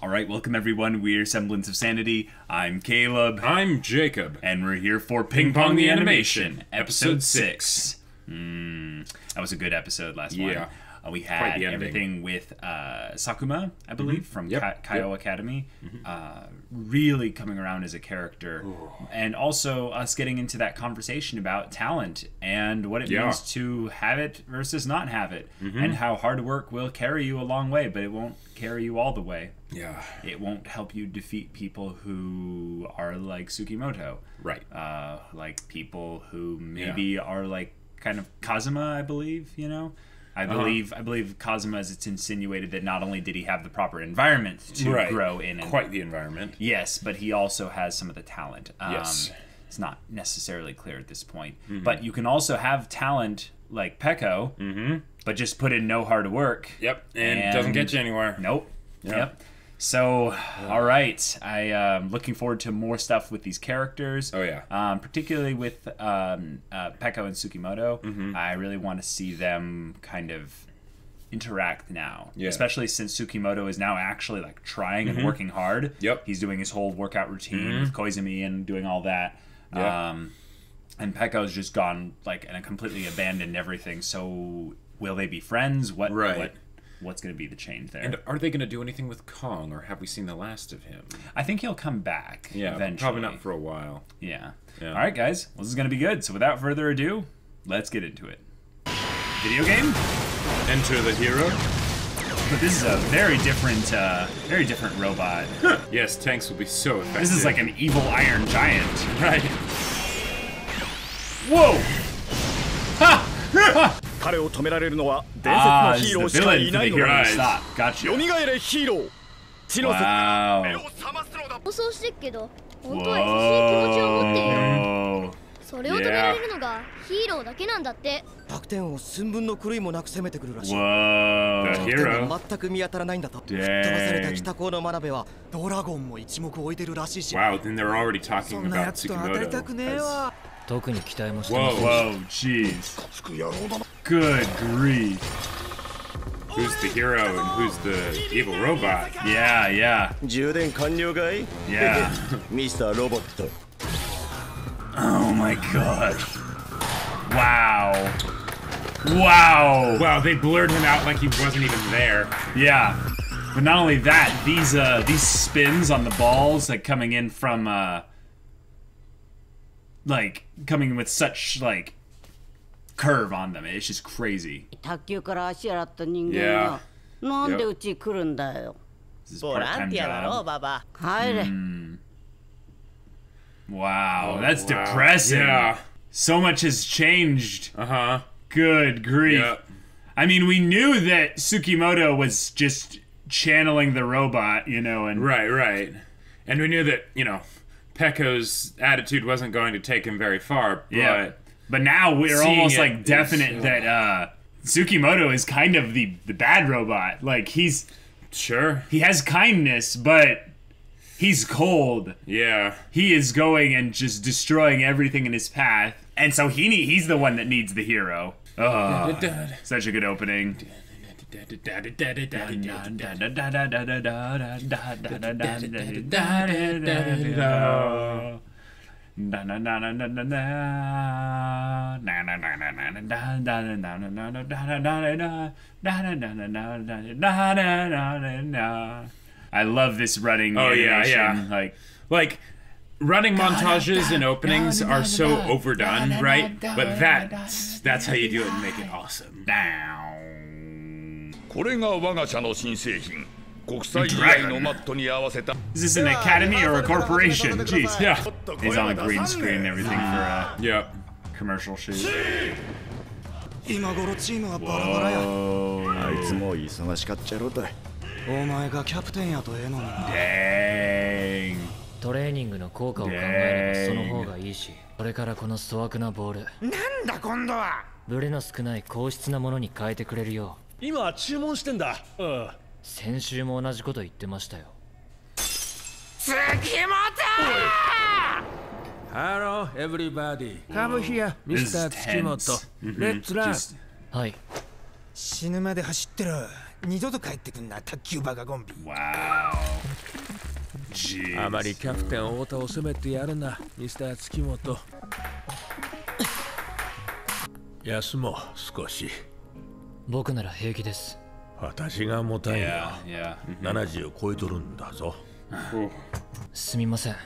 All right, welcome everyone. We're Semblance of Sanity. I'm Caleb. I'm Jacob. And we're here for Ping Pong the Animation, Episode 6. That was a good episode last one. We had everything with Sakuma, I believe, from Kaio Academy, really coming around as a character. And also us getting into that conversation about talent and what it means to have it versus not have it. And how hard work will carry you a long way, but it won't carry you all the way. Yeah. It won't help you defeat people who are like Tsukimoto. Right. Like people who maybe are like kind of Kazuma, I believe, you know? I believe Kazuma, as it's insinuated, that not only did he have the proper environment to grow in. Quite the environment. Yes, but he also has some of the talent. Yes. It's not necessarily clear at this point. But you can also have talent like Peko, but just put in no hard work. Yep, and it doesn't get you anywhere. Nope. Yep. So, all right. I'm looking forward to more stuff with these characters. Oh, yeah. Particularly with Peko and Tsukimoto. I really want to see them kind of interact now. Yeah. Especially since Tsukimoto is now actually like trying and working hard. Yep. He's doing his whole workout routine with Koizumi and doing all that. Yep. And Peko's just gone like and completely abandoned everything. So will they be friends? What's going to be the change there? And are they going to do anything with Kong, or have we seen the last of him? I think he'll come back eventually. Probably not for a while. Yeah. All right, guys. Well, this is going to be good. So without further ado, let's get into it. Video game? Enter the hero. But this is a very different robot. Yes, tanks will be so effective. This is like an evil iron giant. Right. Whoa! Ha! Ha! 彼を止められるのは伝説のヒーローしかいないのだ。よみがえれヒーロー。地の目を覚ますのだ。放送してっけど、本当は優しい気持ちを持っている。それを止められるのがヒーローだけなんだって。弱点を寸分の狂いもなく攻めてくるらしい。弱点が全く見当たらないんだと。吹っ飛ばされた北高の真鍋はドラゴンも一目置いてるらしいし。Wow, then they're already talking そんなやつと当たりたくねえわ。特に期待もしてません。Whoa, jeez. Good grief. Who's the hero and who's the evil robot? Yeah. 充電完了かい？ Yeah. ミスターロボット。Oh my god. Wow. Wow, they blurred him out like he wasn't even there. Yeah. But not only that, these spins on the balls, like coming in from like coming with such like curve on them. It's just crazy. 卓球から足洗った人間がなんでうち来るんだよ。ボランティアだろ、ババ。入れ。Wow, that's depressing. Yeah. So much has changed. Uh-huh. Good grief. Yep. I mean, we knew that Tsukimoto was just channeling the robot, you know, and Right. And we knew that, you know, Peko's attitude wasn't going to take him very far, but now we're almost like definite that Tsukimoto is kind of the bad robot. Like he has kindness, but he's cold. Yeah. He is going and just destroying everything in his path. And so he's the one that needs the hero. Oh, such a good opening. I love this running animation. Like running montages and openings are so overdone, right? But that's how you do it and make it awesome. Is this an academy or a corporation? Jeez. Yeah. He's on the green screen and everything for a commercial shoot. 今頃チームはバラバラや。あいつも忙しかっちゃろだ。お前がキャプテンやとええのに。Dang. トレーニングの効果を考えればその方がいいし、これからこの粗悪なボール。なんだ今度は。ブレの少ない硬質なものに変えてくれるよ。今注文してんだ。先週も同じこと言ってましたよ。月本！Hello, everybody. Come here, Mr. Tsukimoto. Let's run. はい。死ぬまで走ってる。二度と帰ってくんな、卓球バカコンビ。Wow. jeez. あまりキャプテン太田を責めてやるな、ミスター月本。休もう少し。僕なら平気です。私がもたんや。Yeah, yeah. 70超えとるんだぞ。すみません。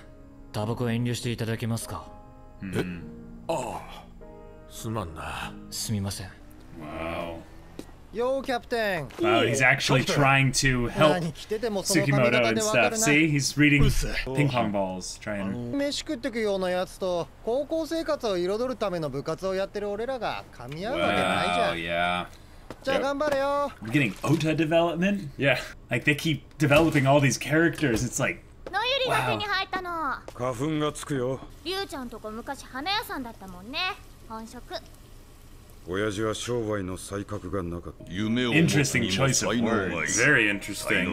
タバコ遠慮していただけますか？ああ、すまんな。すみません。Wow. Yo, Captain. Wow, he's actually trying to help Tsukimoto and stuff. See, he's reading ping pong balls, trying. 飯食ってくようなやつと高校生活を彩るための部活をやってる俺らが噛み合うわけないじゃん。 Yeah. じゃあ頑張れよ。 We're getting Ota development. Yeah. Like they keep developing all these characters. It's like. のゆりが手に入ったの。花粉がつくよ。りゅうちゃんとこ昔花屋さんだったもんね。本職。親父は商売の才覚がなかった。 Interesting choice of words. Very interesting.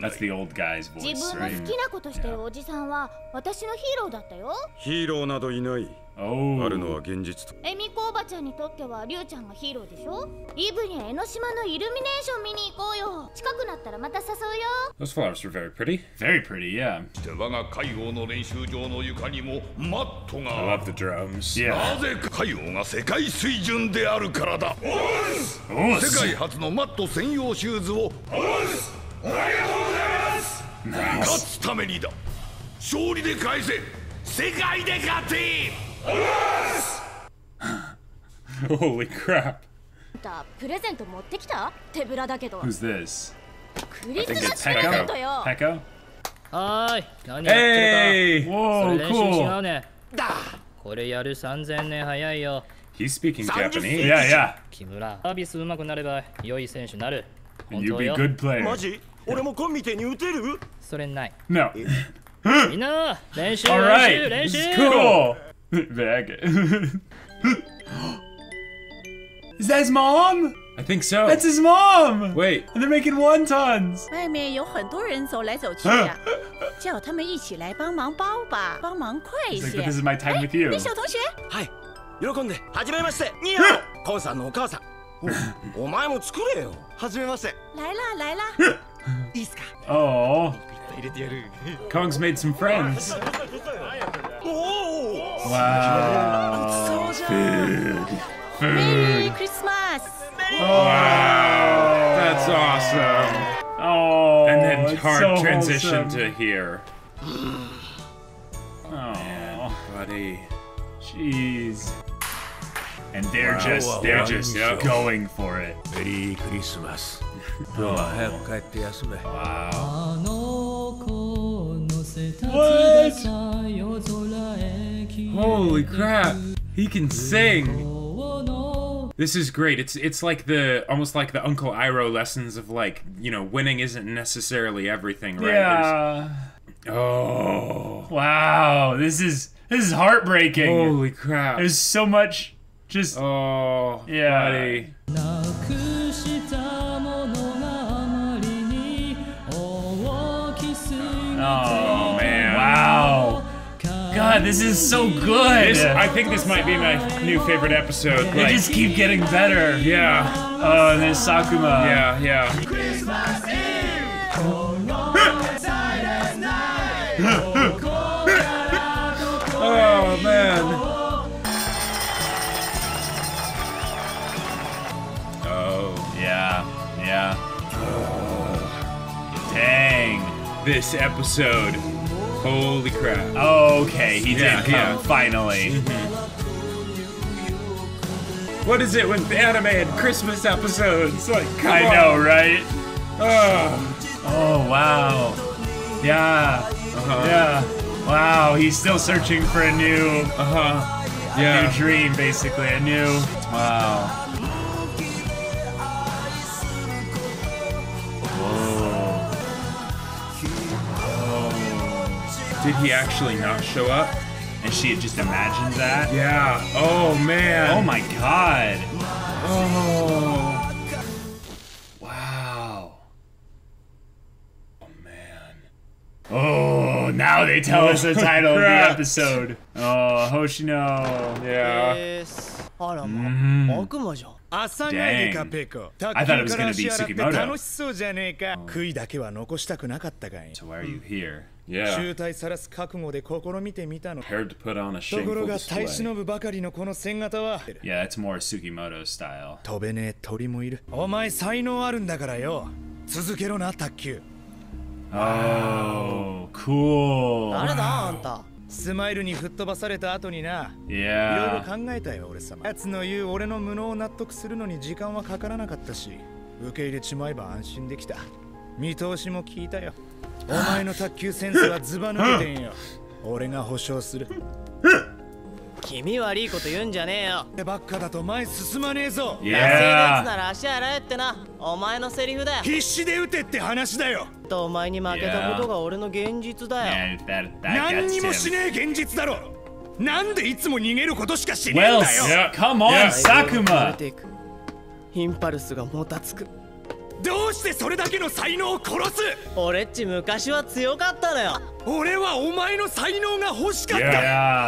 That's the old guy's 自 voice, 分の right? 好きなことしてるおじさんは私のヒーローだったよ。ヒーローなどいない。 Oh. あるのは現実と。エミコおばちゃんにとってはりゅうちゃんがヒーローでしょ。イブに江ノ島のイルミネーション見に行こうよ。近くなったらまた誘うよ。 Those flowers were very pretty. Very pretty, yeah. 我が海王の練習場の床にもマット I が。 love the drums. Yeah. なぜ海王が世界水準であるからだ。世界初のマット専用シューズを。ありがとうございます。勝つためにだ。勝利で返せ。世界で勝て。 Holy crap. プレゼント持ってきた？手ぶらだけど。 Who's this? クリス I マ think ス it's プレゼン Peko. トよ。 Peko? はーい。何やってる Hey! か。そ Whoa, れ練習違 cool. うね。これやる3000年早いよ。 He's speaking Japanese. Yeah, yeah. 木村、サービス上手くなれば良い選手になる。本 You'd 当 be a よ。 good player. マジ？俺もコンみてに打てる？それない。 No. みんな練習 All 練 right. 習練 This 習。 is cool. Bag. Is that his mom? I think so. That's his mom. Wait. And they're making wontons. 外面有很多人走来走去呀，叫他们一起来帮忙包吧，帮忙快一 It's like, 些 but。this is my time with you. 那小同学，はい。喜んで。はじめまして。にゃお。コンさんのお母さん。お前も作れよ。はじめまして。来啦来啦，いいっすか。 Oh. 入れてやる。 Kong's made some friends. おお。 Wow. そうじゃん。メリークリスマス。 Wow. That's awesome. Oh. And then it's hard so transition wholesome. to here. Oh, Buddy. jeez. And they're Wow. just Yeah. going for it. メリークリスマス。今日は早く帰って休め。 Holy crap. He can sing. This is great. It's like the almost like the Uncle Iroh lessons of like, you know, winning isn't necessarily everything, right? Yeah. Oh. Wow. This is heartbreaking. Holy crap. There's so much just Oh, yeah. buddy. Oh man. Wow. God, this is so good. I think this might be my new favorite episode. They Like, just keep getting better. yeah. Oh, and there's Sakuma. Yeah, yeah. Oh man. Oh, Yeah. Yeah. Dang. this episode. Holy crap. Oh, okay, he Yeah, did come yeah. finally. What is it with anime and Christmas episodes? Like, come I on. know, right? Oh. Oh, wow. Yeah. Yeah. Wow, he's still searching for a new Yeah. new dream, basically. A new. Wow. Did he actually not show up? And she had just imagined that? Yeah. Oh man. Oh my god. Oh. Wow. Oh man. Oh, now they tell us the title of the crap. episode. Oh, Hoshino. Yeah. あらま、悪魔じゃん。朝帰りかペコ。I thought it was gonna be Tsukimoto. 楽しそうじゃねえか。悔いだけは残したくなかったかい。 So why are you here? Yeah. 醜態さらす覚悟で試みてみたの。 Prepared to put on a ところ shameful が耐え display. 忍ぶばかりのこの戦型は。Yeah, that's more Tsukimoto style. 飛べねえ鳥もいる。お前才能あるんだからよ。続けろな卓球。Oh, cool. 誰だあんた。スマイルに吹っ飛ばされた後にな。いろいろ Yeah. 考えたよ俺様。奴の言う俺の無能を納得するのに時間はかからなかったし、受け入れちまえば安心できた。見通しも聞いたよ。お前の卓球センスはズバ抜けてんよ。俺が保証する。君悪いこと言うんじゃねえよ。ばっかだと前進まねえぞ。安いやつなら足洗えってな。お前のセリフだよ。必死で打てって話だよ。とお前に負けたことが俺の現実だよ。何にもしねえ現実だろ。なんでいつも逃げることしかしねえんだよ。 Well, come on, Sakuma. インパルスがもたつく。どうしてそれだけの才能を殺す。俺っち昔は強かったのよ。俺はお前の才能が欲しかった。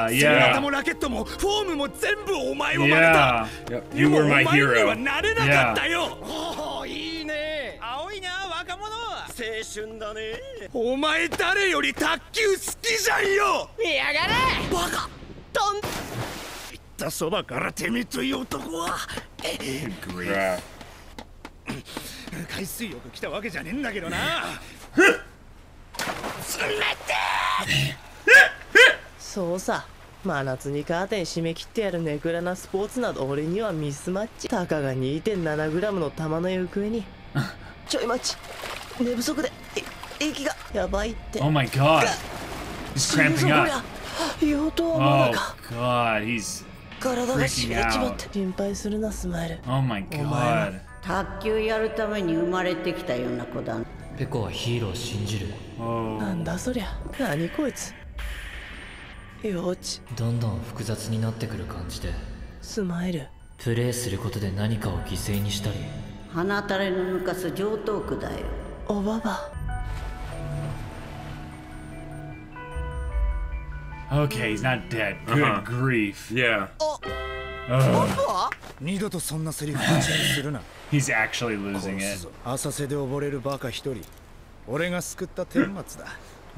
Yeah, 姿もラケットもフォームも全部お前を真似た。 Yeah. You were my でもお前に hero. はなれなかったよ。おお、いいね。青いな若者。青春だね。お前誰より卓球好きじゃんよ。見やがれ。バカ。どん。言ったそばからてめえという男は。Yeah. 海水浴来たわけじゃねえんだけどな。そうさ。真夏にカーテン締め切ってやるネクラなスポーツなど俺にはミスマッチ。たかが 2.7g の玉の行方にちょい待ち。寝不足で息がやばいって。 Oh my god. He's cramping up. 言おうとはまだ Oh か。 god, he's 体がし freaking びれちまっ out. て。心配するなスマイル。 Oh my god. 卓球やるために生まれてきたような子だ。ペコはヒーローを信じる。なんだそりゃ。何こいつ。幼稚。どんどん複雑になってくる感じで。スマイル。プレイすることで何かを犠牲にしたり。鼻たれの抜かす上等句だよ。おばば。 Okay, he's not dead. Good grief. Yeah. 二度とそんなセリフ口にするな。 He's actually losing it. 浅瀬で溺れるバカ一人。俺が救った顛末だ。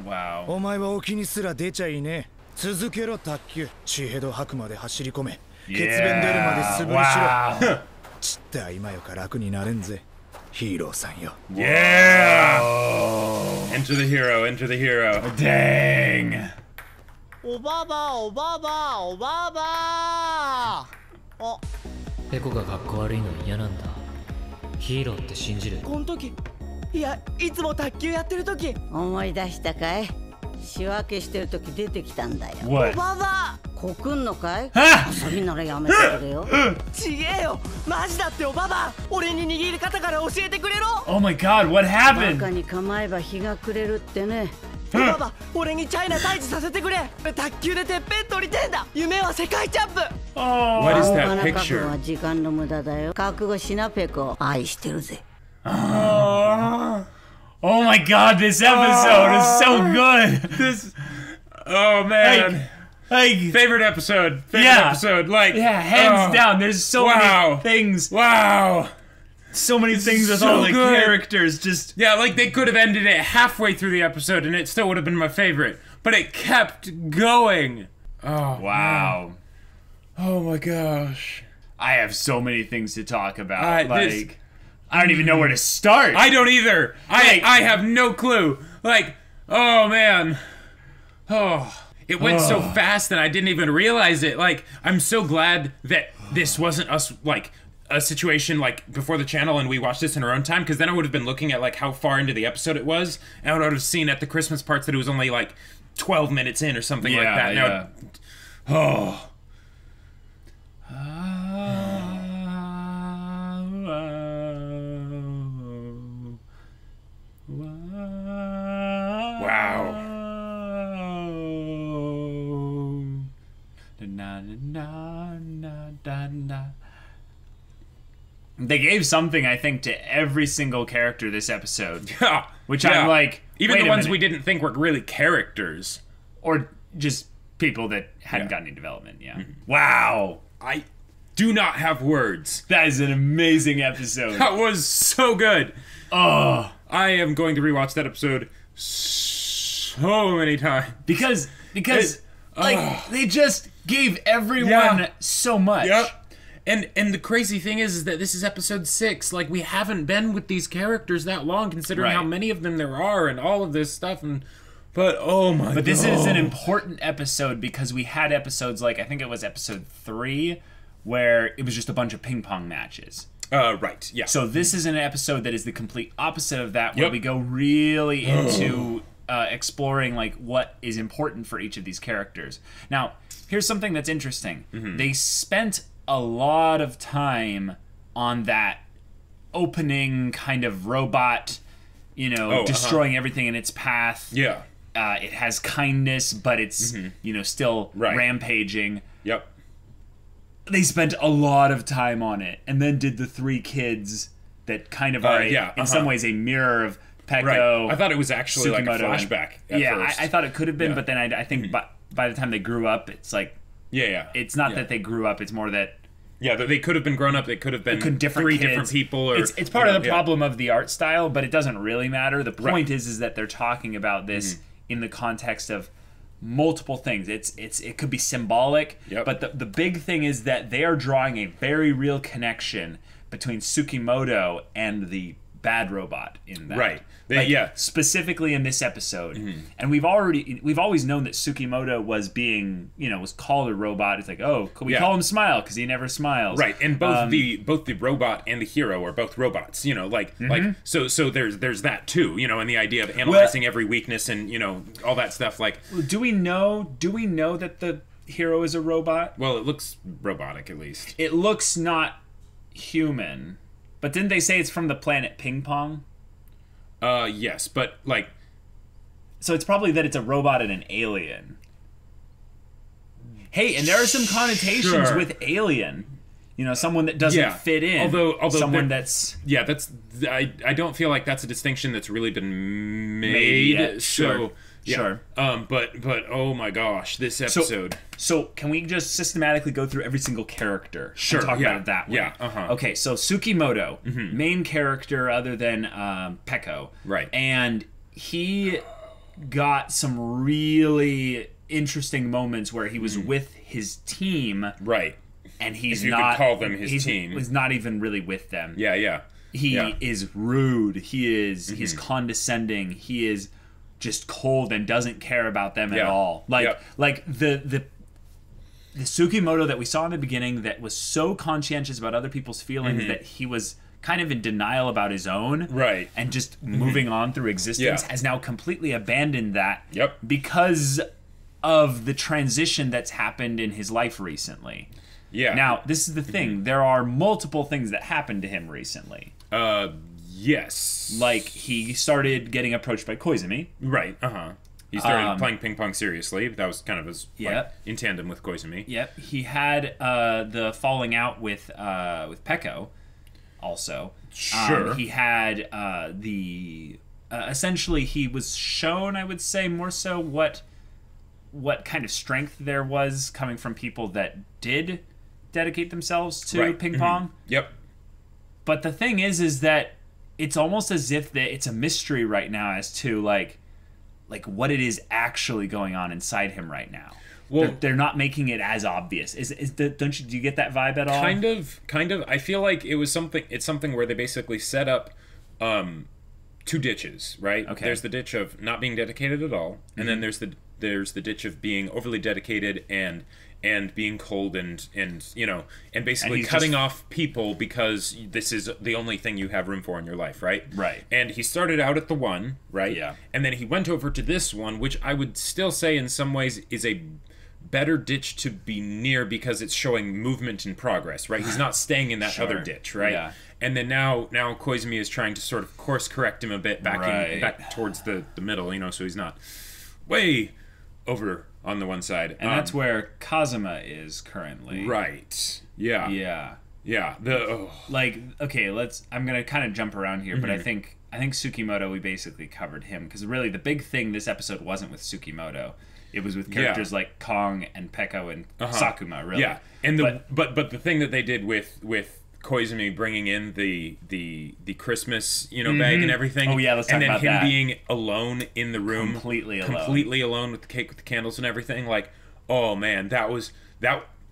Wow. お前は沖にすら出ちゃいねえ。続けろ卓球。血ヘド吐くまで走り込め。血便出るまで素振りしろ。ちった今よか楽になれんぜ。ヒーローさんよ。 Yeah. Enter the hero. Enter the hero. Dang. おばばおばばおばば。あ、ペコがかっこ悪いの嫌なんだ。ヒーローって信じる。この時、いやいつも卓球やってる時。思い出したかい。仕分けしてる時出てきたんだよ。What? おばば。告んのかい。遊びならやめてくれよ。ちげえよ。マジだっておばば。俺に握り方から教えてくれろ。 Oh my god, what バ happened? カに構えば日が暮れるってね。おばば、俺にチャイナ退治させてくれ。卓球でてっぺん取りてんだ。夢は世界チャンプ。 What is 青 that 花覚悟 picture? は時間の無駄だよ。覚悟しなペコ。愛してるぜ。 Oh my god, this episode is so good. This. Oh man. Like Favorite episode. Favorite Yeah. episode. Like. yeah, hands oh, down. There's so Wow. many things. Wow. So many things with so all the good. characters. Just Yeah, like they could have ended it halfway through the episode and it still would have been my favorite. But it kept going. Oh. wow. Oh my gosh. I have so many things to talk about. This- Like I don't even know where to start. I don't either. I have no clue. Like, oh man. Oh. It went so fast that I didn't even realize it. Like, I'm so glad that this wasn't us, like, a situation like before the channel and we watched this in our own time, because then I would have been looking at like how far into the episode it was, and I would have seen at the Christmas parts that it was only like 12 minutes in or something like that. Yeah. Now, wow. They gave something, I think, to every single character this episode. Yeah. Which Yeah. I'm like, even wait the a ones minute. we didn't think were really characters. Or just people that hadn't gotten any development, yeah. Mm-hmm. Wow. do not have words. That is an amazing episode. That was so good. Oh, I am going to rewatch that episode so many times because they just gave everyone so much. Yep. And the crazy thing is that this is episode 6. Like, we haven't been with these characters that long, considering how many of them there are and all of this stuff. But oh my god. But this is an important episode because we had episodes like, I think it was episode 3, where it was just a bunch of ping pong matches. Right, yeah. So this is an episode that is the complete opposite of that, where we go really into exploring like what is important for each of these characters. Now, here's something that's interesting. They spent a lot of time on that opening kind of robot, destroying everything in its path. Yeah. It has kindness, but it's, still rampaging. Yep. They spent a lot of time on it, and then did the 3 kids that kind of are, in some ways, a mirror of Peko. Right. I thought it was actually like a flashback at first. I thought it could have been, but then I think by the time they grew up, it's like... It's not that they grew up, it's more that... Yeah, they could have been grown up, they could have been 3 different people. Or, it's part of the problem of the art style, but it doesn't really matter. The point is that they're talking about this in the context of multiple things. It could be symbolic, but the big thing is that they are drawing a very real connection between Tsukimoto and the bad robot in that. Right. Specifically in this episode. And we've always known that Tsukimoto was being, was called a robot. It's like, oh, could we call him Smile because he never smiles. Right. And both the robot and the hero are both robots, so there's that too, and the idea of analyzing every weakness and, all that stuff. Like, do we know that the hero is a robot? Well, it looks robotic at least. It looks not human. But didn't they say it's from the planet Ping Pong? Yes, but like... So it's probably that it's a robot and an alien. Hey, and there are some connotations with alien. Someone that doesn't fit in. Although someone that's... Yeah, that's... I don't feel like that's a distinction that's really been made. Sure. Sure. But oh my gosh, this episode. So can we just systematically go through every single character? Sure. And talk about it that way? Yeah. Okay. So Tsukimoto, main character other than Peko. Right. And he got some really interesting moments where he was with his team. Right. And he's if you not. could call them his team. He's not even really with them. Yeah. He is rude. He's condescending. He is just cold and doesn't care about them at all. Like the Tsukimoto that we saw in the beginning that was so conscientious about other people's feelings that he was kind of in denial about his own, right, and just moving on through existence, has now completely abandoned that, yep, because of the transition that's happened in his life recently. Yeah. Now, this is the thing. There are multiple things that happened to him recently. Yes. Like, he started getting approached by Koizumi. Right, He started playing ping pong seriously. That was kind of his, in tandem with Koizumi. Yep. He had the falling out with Peko also. Sure. He had essentially he was shown, I would say, more so what kind of strength there was coming from people that did dedicate themselves to ping pong. Yep. But the thing is that it's almost as if that it's a mystery right now as to like what it is actually going on inside him right now. Well, they're not making it as obvious. Do you get that vibe at all? Kind of. I feel like it's something where they basically set up 2 ditches, right? Okay. There's the ditch of not being dedicated at all, and then there's the ditch of being overly dedicated and being cold and basically cutting off people because this is the only thing you have room for in your life, right? Right. And he started out at the one, right? Yeah. And then he went over to this one, which I would still say in some ways is a better ditch to be near because it's showing movement and progress, right? He's not staying in that other ditch, right? Yeah. And then now Koizumi is trying to sort of course correct him a bit back towards the middle, so he's not way over on the one side. And that's where Kazuma is currently. Right. Yeah. Yeah. Okay, I'm going to kind of jump around here, but I think Tsukimoto, we basically covered him because really the big thing this episode wasn't with Tsukimoto. It was with characters like Kong and Peko and Sakuma, really. Yeah, and but the thing that they did with Koizumi bringing in the Christmas, bag and everything. Oh yeah, let's talk about that. And then him being alone in the room, completely alone with the cake with the candles and everything. Like, oh man, that.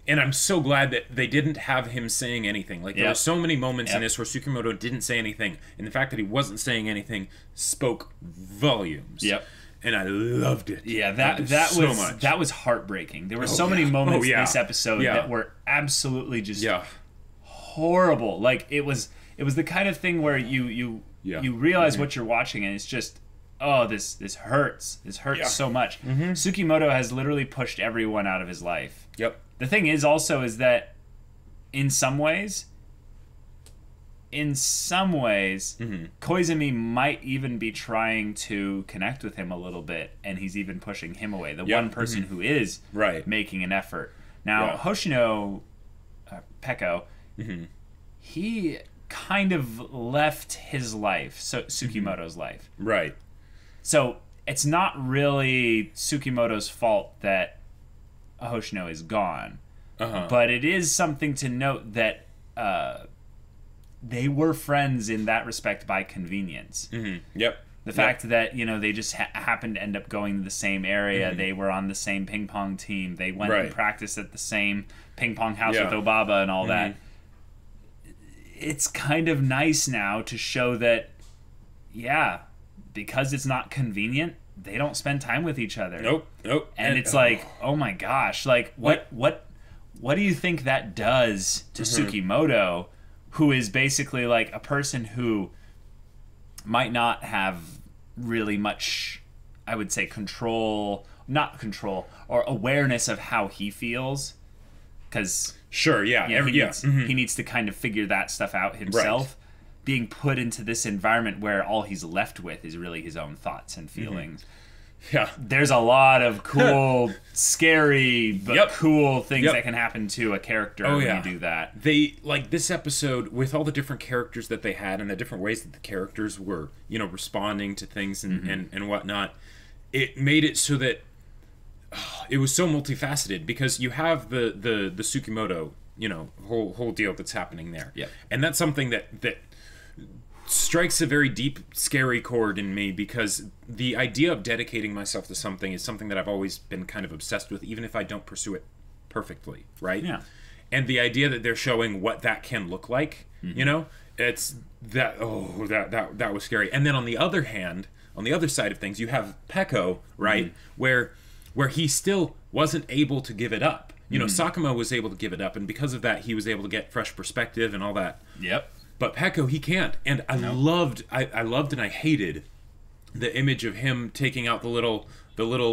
And I'm so glad that they didn't have him saying anything. Like, there were so many moments in this where Tsukimoto didn't say anything, and the fact that he wasn't saying anything spoke volumes. Yep. And I loved it. Yeah, that was heartbreaking. There were so many moments in this episode that were absolutely just horrible. Like, it was the kind of thing where you realize what you're watching, and it's just, oh, this hurts. This hurts so much. Tsukimoto has literally pushed everyone out of his life. Yep. The thing is that in some ways, Koizumi might even be trying to connect with him a little bit, and he's even pushing him away. The one person who is making an effort. Now, Hoshino Peko, he kind of left his life, so Tsukimoto's life. Right. So it's not really Tsukimoto's fault that Hoshino is gone. But it is something to note that they were friends in that respect by convenience. Yep. The fact that, they just happened to end up going to the same area. They were on the same ping pong team. They went and practiced at the same ping pong house with Obaba and all that. It's kind of nice now to show that, because it's not convenient, they don't spend time with each other. Nope. And it's like, oh my gosh, like what do you think that does to Tsukimoto, who is basically like a person who might not have really much, I would say, or awareness of how he feels, because he needs to kind of figure that stuff out himself. Being put into this environment where all he's left with is really his own thoughts and feelings. Yeah, there's a lot of cool, scary, but cool things that can happen to a character when you do that. They, like, this episode, with all the different characters that they had and the different ways that the characters were, responding to things and whatnot, it made it so that it was so multifaceted, because you have the Tsukimoto, whole deal that's happening there. Yeah. And that's something that strikes a very deep, scary chord in me, because the idea of dedicating myself to something is something that I've always been kind of obsessed with, even if I don't pursue it perfectly, right? Yeah. And the idea that they're showing what that can look like, it's that that was scary. And then on the other hand, on the other side of things, you have Peko, right, where he still wasn't able to give it up. Sakuma was able to give it up, and because of that, he was able to get fresh perspective and all that. Yep. But Peko, he can't. And I loved and I hated the image of him taking out the little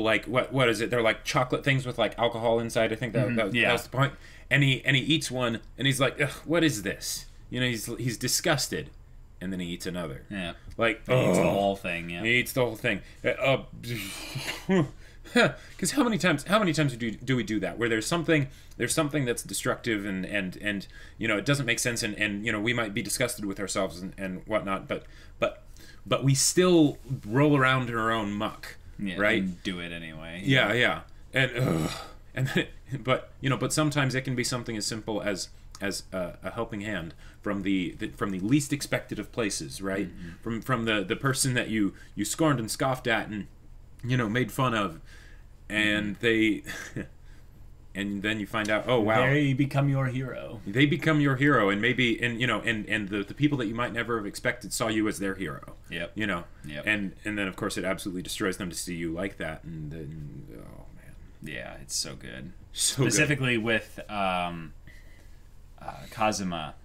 like, what is it? They're like chocolate things with like alcohol inside. I think that was the point. And he eats one, and he's like, ugh, what is this? He's disgusted, and then he eats another. Yeah. Like, he eats the whole thing. Yeah. He eats the whole thing. Because how many times do we do that, where there's something that's destructive and it doesn't make sense, and we might be disgusted with ourselves and whatnot, but we still roll around in our own muck, right? And do it anyway. Yeah. But sometimes it can be something as simple as a helping hand from the least expected of places, right? From the person that you scorned and scoffed at and made fun of, and and then you find out, oh wow, they become your hero. They become your hero, and maybe and the people that you might never have expected saw you as their hero. Yep. Yep. And then of course it absolutely destroys them to see you like that, and then oh man. Yeah, it's so good. Specifically with Kazuma.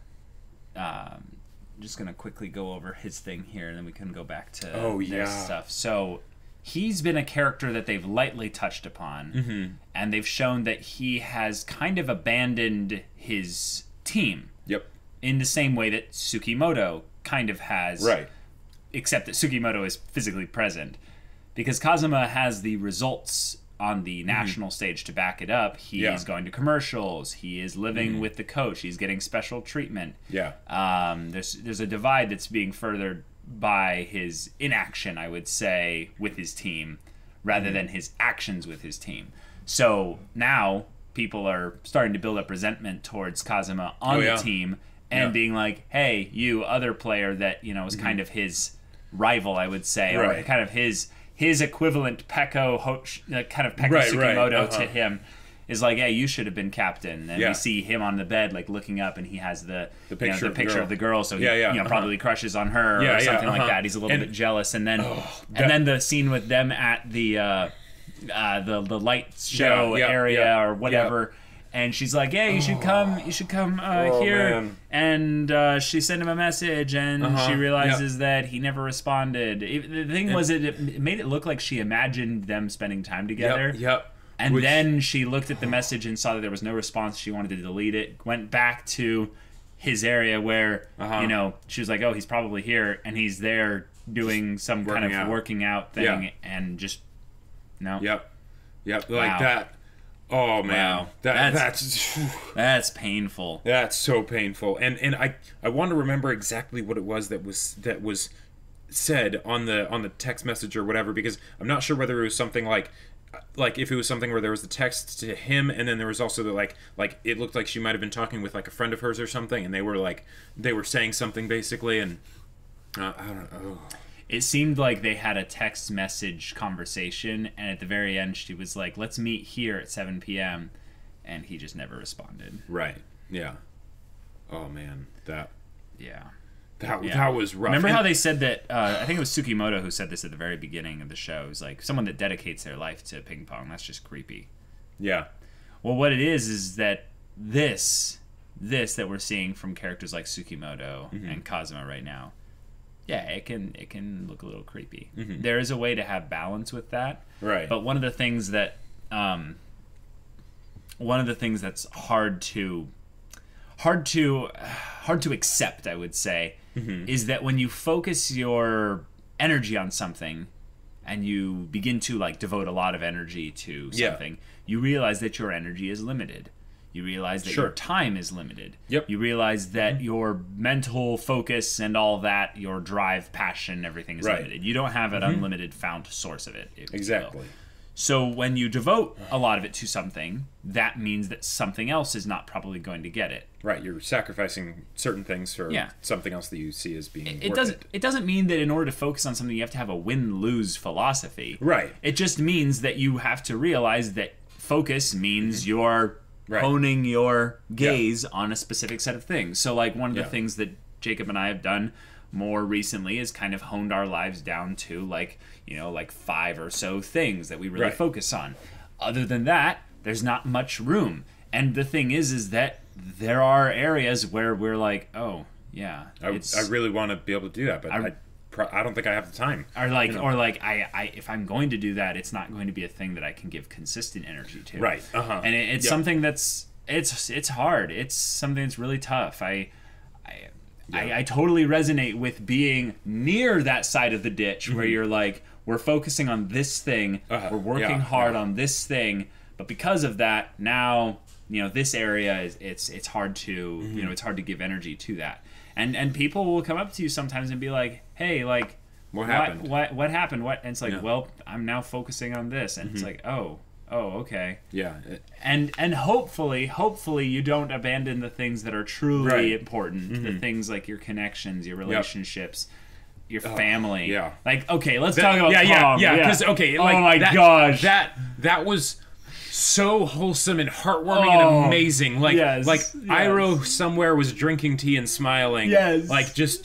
Just gonna quickly go over his thing here, and then we can go back to their stuff. So he's been a character that they've lightly touched upon, and they've shown that he has kind of abandoned his team. Yep. In the same way that Tsukimoto kind of has. Right. Except that Tsukimoto is physically present. Because Kazuma has the results on the national stage to back it up. He is going to commercials. He is living with the coach. He's getting special treatment. Yeah. There's a divide that's being furthered by his inaction, I would say, with his team, rather than his actions with his team. So now people are starting to build up resentment towards Kazuma on the team and being like, hey, you other player that, you know, is kind of his rival, I would say, or kind of his equivalent Peko Sukimoto to him. Is like, hey, you should have been captain, and we see him on the bed, like looking up, and he has the picture of the girl, so he probably crushes on her or something like that. He's a little bit jealous, and then then the scene with them at the light show area or whatever, and she's like, hey, you should come here, man. And she sent him a message, and she realizes that he never responded. The thing was, it made it look like she imagined them spending time together. And then she looked at the message and saw that there was no response. She wanted to delete it. Went back to his area where, you know, she was like, oh, he's probably here. And he's there doing some kind of working out thing. And just, no. Like that. Oh, man. Wow. That's painful. That's so painful. And I want to remember exactly what it was that was said on the text message or whatever, because I'm not sure whether it was something like if it was something where there was the text to him, and then there was also the like it looked like she might have been talking with like a friend of hers or something, and they were saying something basically, and I don't know. It seemed like they had a text message conversation, and at the very end she was like, let's meet here at 7 p.m. and he just never responded. Right. Yeah. Oh man, that was rough. Remember how they said that, I think it was Tsukimoto who said this at the very beginning of the show. It was like, someone that dedicates their life to ping pong, that's just creepy. Yeah. Well, what it is that this that we're seeing from characters like Tsukimoto and Kazuma right now, it can look a little creepy. There is a way to have balance with that. Right. But one of the things that's hard to accept, I would say, is that when you focus your energy on something and you begin to like devote a lot of energy to something, you realize that your energy is limited. You realize that your time is limited. You realize that your mental focus and all that, your drive, passion, everything is limited. You don't have an unlimited fount source of it. Exactly. So when you devote a lot of it to something, that means that something else is not probably going to get it. Right, you're sacrificing certain things for something else that you see as being It doesn't mean that in order to focus on something you have to have a win-lose philosophy. Right. It just means that you have to realize that focus means you're honing your gaze on a specific set of things. So like one of the things that Jacob and I have done more recently is kind of honed our lives down to like 5 or so things that we really focus on. Other than that, there's not much room. And the thing is that there are areas where we're like, oh yeah, I really want to be able to do that, but I don't think I have the time. Or like, I if I'm going to do that, it's not going to be a thing that I can give consistent energy to. Right. And it's something that's it's hard. It's something that's really tough. I totally resonate with being near that side of the ditch where you're like, we're focusing on this thing, we're working hard on this thing, but because of that, now this area is it's hard to it's hard to give energy to that, and people will come up to you sometimes and be like, hey, like what happened? What happened? What? And it's like, well, I'm now focusing on this, and it's like, oh, okay. Yeah. And hopefully you don't abandon the things that are truly important. The things like your connections, your relationships, your family. Yeah. Like, okay, let's talk about Tom. Yeah. Because okay, like, oh my gosh, that was so wholesome and heartwarming and amazing. Like, Iroh somewhere was drinking tea and smiling. Yes. Like just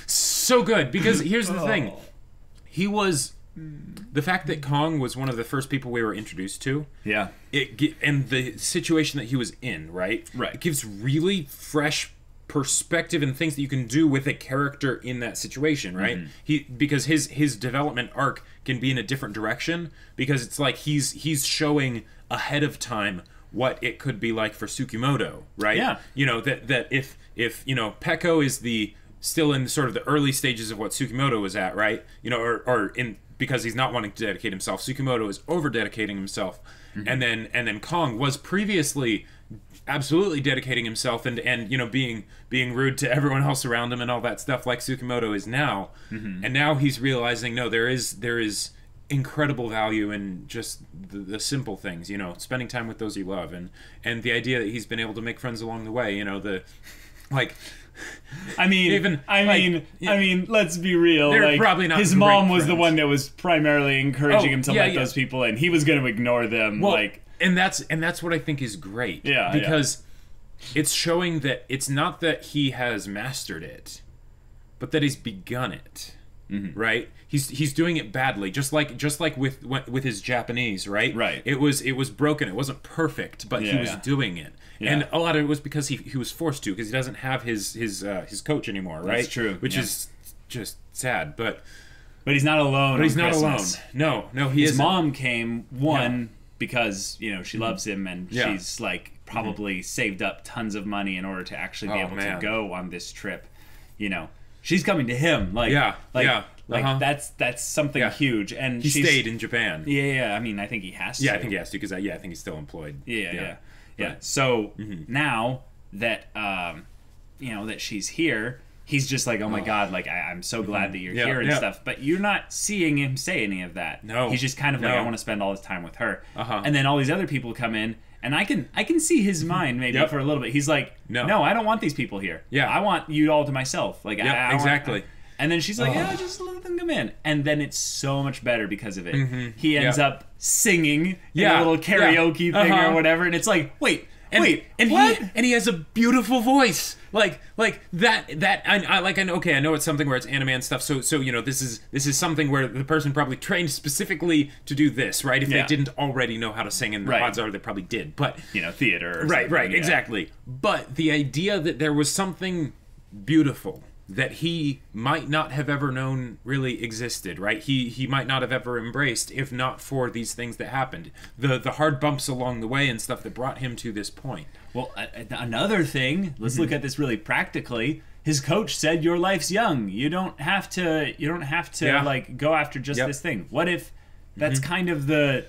so good. Because here's the thing, he was. The fact that Kong was one of the first people we were introduced to, and the situation that he was in, right, it gives really fresh perspective and things that you can do with a character in that situation, right? Because his development arc can be in a different direction, because it's like he's showing ahead of time what it could be like for Tsukimoto, right? Yeah, that if Peko is still in sort of the early stages of what Tsukimoto was at, right? Or in. Because he's not wanting to dedicate himself. Tsukimoto is over-dedicating himself. And then Kong was previously absolutely dedicating himself and you know being rude to everyone else around him and all that stuff like Tsukimoto is now. And now he's realizing no, there is incredible value in just the simple things, you know, spending time with those you love, and the idea that he's been able to make friends along the way, you know, I mean, let's be real. They're like, probably not his mom was friends. the one that was primarily encouraging him to let those people in. He was going to ignore them. Well, and that's what I think is great. Yeah, because it's showing that it's not that he has mastered it, but that he's begun it. Right? He's doing it badly, just like with his Japanese, right? Right. It was broken. It wasn't perfect, but he was doing it. Yeah. And a lot of it was because he was forced to, because he doesn't have his coach anymore, right? That's true. Which is just sad, but he's not alone. But he's not Christmas. alone. No, he his isn't. mom came because you know she loves him and she's like probably saved up tons of money in order to actually be able to go on this trip. You know, she's coming to him. That's something huge. And he stayed in Japan. Yeah. I mean, I think he has to. Yeah, I think he has to because I think he's still employed. Yeah. So now that you know that she's here, he's just like, oh my god, like I'm so glad that you're here and stuff. But you're not seeing him say any of that. No, he's just kind of like, I want to spend all this time with her. And then all these other people come in, and I can see his mind maybe for a little bit. He's like, no, I don't want these people here. Yeah, I want you all to myself. Like, exactly. And then she's like, yeah, just let them come in. And then it's so much better because of it. He ends up singing in a little karaoke thing or whatever. And it's like, wait, what? He has a beautiful voice. Like that. I know it's something where it's anime and stuff. So you know, this is something where the person probably trained specifically to do this, right? If they didn't already know how to sing, and the odds are they probably did. But you know, theater. Or right, exactly. But the idea that there was something beautiful that he might not have ever known really existed, right? He might not have ever embraced if not for these things that happened. The hard bumps along the way and stuff that brought him to this point. Well, another thing, let's look at this really practically. His coach said your life's young. You don't have to like go after just this thing. What if that's kind of the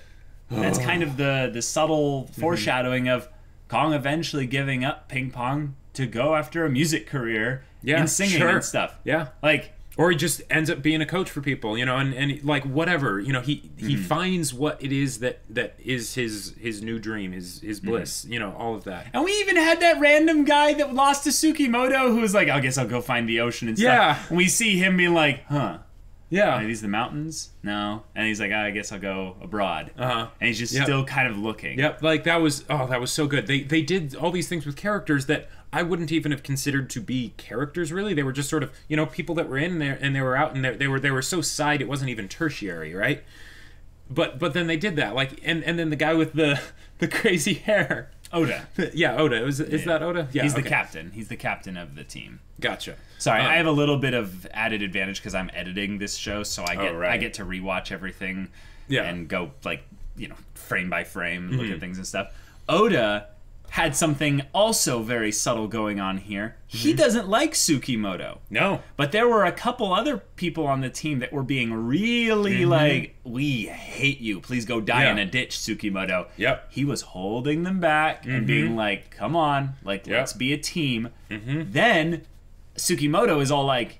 subtle foreshadowing of Kong eventually giving up ping pong to go after a music career and singing and stuff. Yeah. Like, or he just ends up being a coach for people, you know, and like whatever, you know, he finds what it is that is his new dream, his bliss, you know, all of that. And we even had that random guy that lost to Tsukimoto who was like, I guess I'll go find the ocean and stuff. Yeah. And we see him being like, yeah. Are these the mountains? No. And he's like, I guess I'll go abroad. And he's just still kind of looking. Yep. Like that was so good. They did all these things with characters that I wouldn't even have considered to be characters really. They were just sort of, you know, people that were in there and they were out and they were so side it wasn't even tertiary, right? But then they did that. Like and then the guy with the crazy hair. Oda. Yeah, Oda. Is that Oda? Yeah. He's the captain. He's the captain of the team. Gotcha. Sorry, I have a little bit of added advantage because I'm editing this show, so I get to rewatch everything and go like, you know, frame by frame, look at things and stuff. Oda had something also very subtle going on here. He doesn't like Tsukimoto. No. But there were a couple other people on the team that were being really like, we hate you. Please go die in a ditch, Tsukimoto. Yep. He was holding them back and being like, come on, like, let's be a team. Then Tsukimoto is all like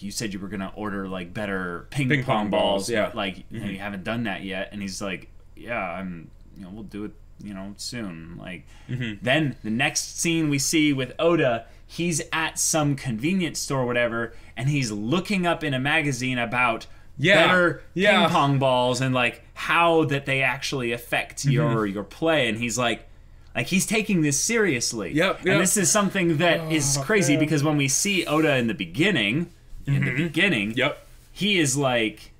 you said you were going to order like better ping pong balls. But, like, you haven't done that yet. And he's like, yeah, we'll do it, you know, soon. Like, then the next scene we see with Oda, he's at some convenience store or whatever, and he's looking up in a magazine about better ping pong balls and like how that they actually affect your play. And he's like he's taking this seriously. Yep. And this is something that is crazy because when we see Oda in the beginning, he is like,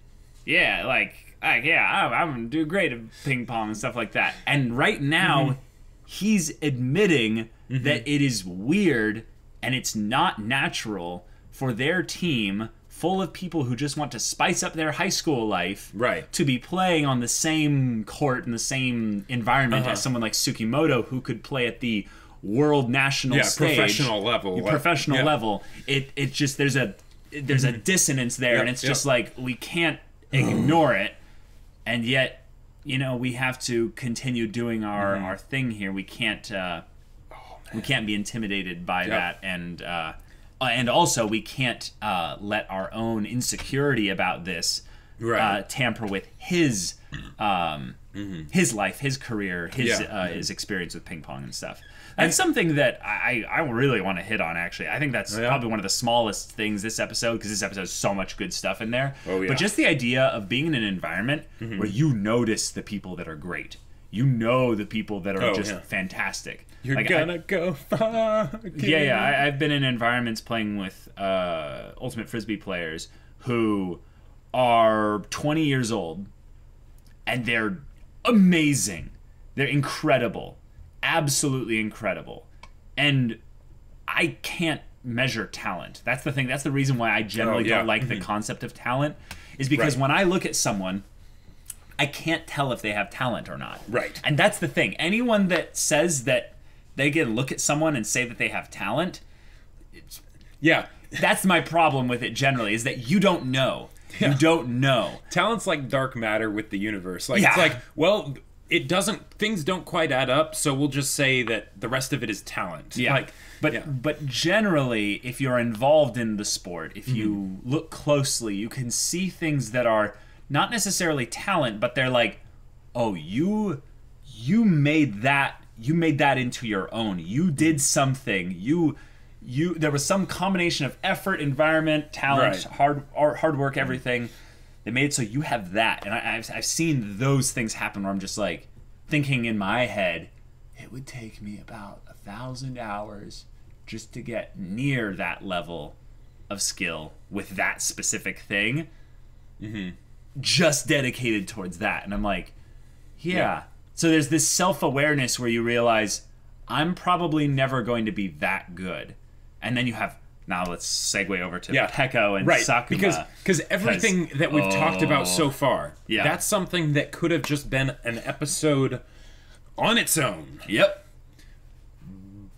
I'm gonna do great at ping pong and stuff like that. And right now, he's admitting that it is weird and it's not natural for their team, full of people who just want to spice up their high school life, to be playing on the same court in the same environment as someone like Tsukimoto, who could play at the world national stage, professional level. It just there's a dissonance there, and it's just like we can't ignore it. And yet, you know, we have to continue doing our thing here. We can't be intimidated by that, and also we can't let our own insecurity about this tamper with his life, his career, his experience with ping pong and stuff. That's something that I really want to hit on, actually. I think that's probably one of the smallest things this episode, because this episode has so much good stuff in there. Oh, yeah. But just the idea of being in an environment where you notice the people that are great. You know the people that are just fantastic. You're gonna go far. Yeah. I've been in environments playing with Ultimate Frisbee players who are 20 years old, and they're amazing. They're incredible. Absolutely incredible. And I can't measure talent. That's the thing. That's the reason why I generally don't like the concept of talent, is because when I look at someone, I can't tell if they have talent or not. Right. And that's the thing. Anyone that says that they can look at someone and say that they have talent, that's my problem with it generally, is that you don't know. You don't know. Talent's like dark matter with the universe. Like it's like, well, things don't quite add up, so we'll just say that the rest of it is talent. Yeah. But generally, if you're involved in the sport, if you look closely, you can see things that are not necessarily talent, but they're like, oh, you made that into your own. You did something. There was some combination of effort, environment, talent, hard work, everything. They made it so you have that. And I've seen those things happen where I'm just like thinking in my head, it would take me about 1,000 hours just to get near that level of skill with that specific thing. Just dedicated towards that. And I'm like, So there's this self-awareness where you realize I'm probably never going to be that good. And then you have, now let's segue over to Peko and Sakuma. Because everything that we've talked about so far, that's something that could have just been an episode on its own. Yep.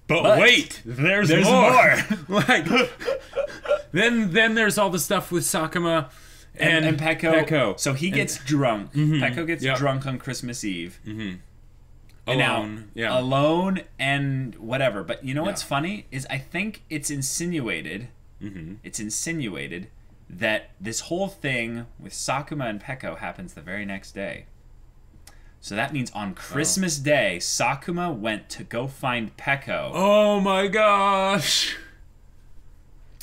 But wait, there's more. Like, then there's all the stuff with Sakuma and Peko. So he gets drunk. Peko gets drunk on Christmas Eve. Alone. Alone and whatever. But you know what's funny is I think it's insinuated. It's insinuated that this whole thing with Sakuma and Peko happens the very next day. So that means on Christmas Day, Sakuma went to go find Peko. Oh my gosh!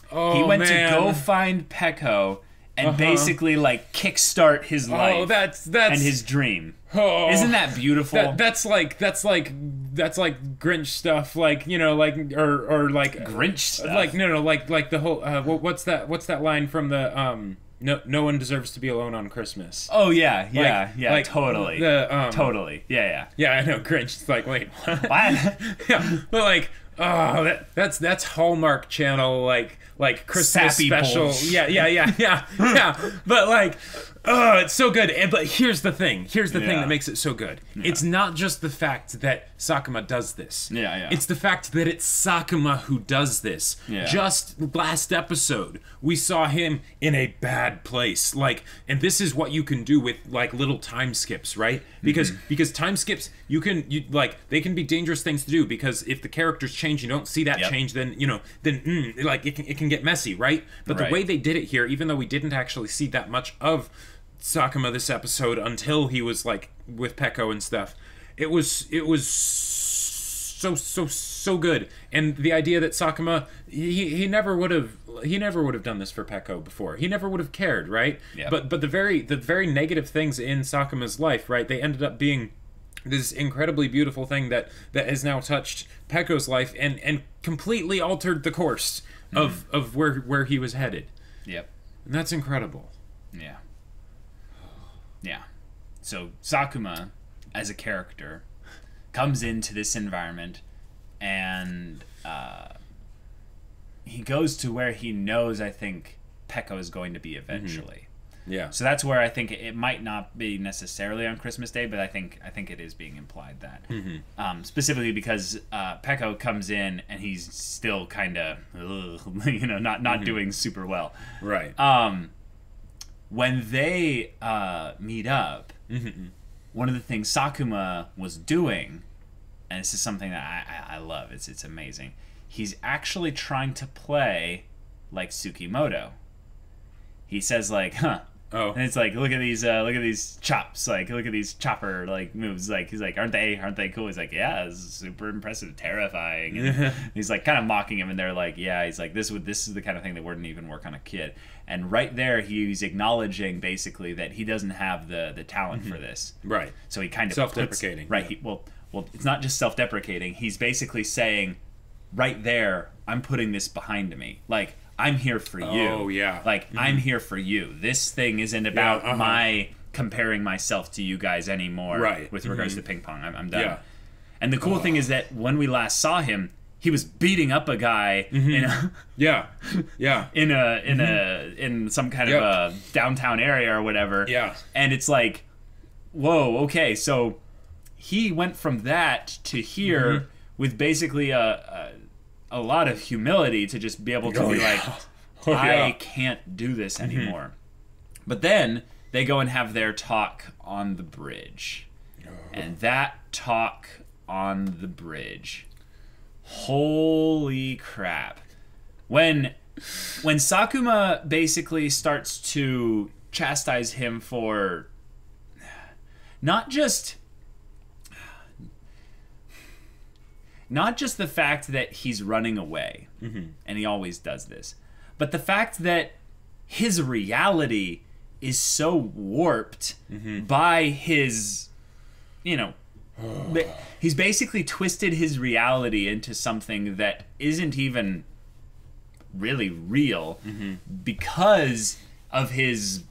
He went to go find Peko and basically like kickstart his life. That's and his dream. Isn't that beautiful? That's like Grinch stuff, like, you know, like or like Grinch stuff. Like like the whole what's that line from the no one deserves to be alone on Christmas. Oh yeah, like, totally. Totally. Yeah. Yeah, I know, Grinch. It's like, wait, what? Yeah, but like, that's Hallmark Channel like Christmas Sappy special. Bullshit. Yeah. But like, it's so good. But here's the thing. Here's the thing that makes it so good. It's not just the fact that Sakuma does this. Yeah. It's the fact that it's Sakuma who does this. Yeah. Just last episode, we saw him in a bad place. Like, and this is what you can do with like little time skips, right? Because time skips, they can be dangerous things to do, because if the characters change, you don't see that change, then like it can get messy, right? But the way they did it here, even though we didn't actually see that much of Sakuma this episode until he was like with Peko and stuff, it was so good. And the idea that Sakuma he never would have done this for Peko before. He never would have cared, right? Yeah. But the very negative things in Sakuma's life, right? They ended up being this incredibly beautiful thing that has now touched Peko's life and completely altered the course of where he was headed. Yep. And that's incredible. Yeah. So Sakuma, as a character, comes into this environment, and he goes to where he knows, I think, Peko is going to be eventually. Yeah. So that's where I think it might not be necessarily on Christmas Day, but I think it is being implied that. Specifically because Peko comes in and he's still kind of, not doing super well. Right. When they meet up, one of the things Sakuma was doing, and this is something that I love, it's amazing, he's actually trying to play like Tsukimoto. He says like, Oh. And it's like, look at these chops, like look at these chopper like moves, like he's like, aren't they cool? He's like, yeah, it's super impressive, terrifying. And he's like kind of mocking him, and they're like, yeah, he's like, this is the kind of thing that wouldn't even work on a kid. And right there, he's acknowledging basically that he doesn't have the talent for this. Right. So he kind of self-deprecating. Right. Yeah. Well, it's not just self-deprecating. He's basically saying, right there, I'm putting this behind me. Like, I'm here for you. Oh, yeah. Like, I'm here for you. This thing isn't about my comparing myself to you guys anymore. Right. With regards to ping pong. I'm done. Yeah. And the cool thing is that when we last saw him, he was beating up a guy in a in some kind of a downtown area or whatever. Yeah. And it's like, whoa, okay, so he went from that to here with basically a lot of humility to just be able to be like, I can't do this anymore. But then they go and have their talk on the bridge. And that talk on the bridge, holy crap. When Sakuma basically starts to chastise him for not just the fact that he's running away, and he always does this, but the fact that his reality is so warped by his, he's basically twisted his reality into something that isn't even really real because of his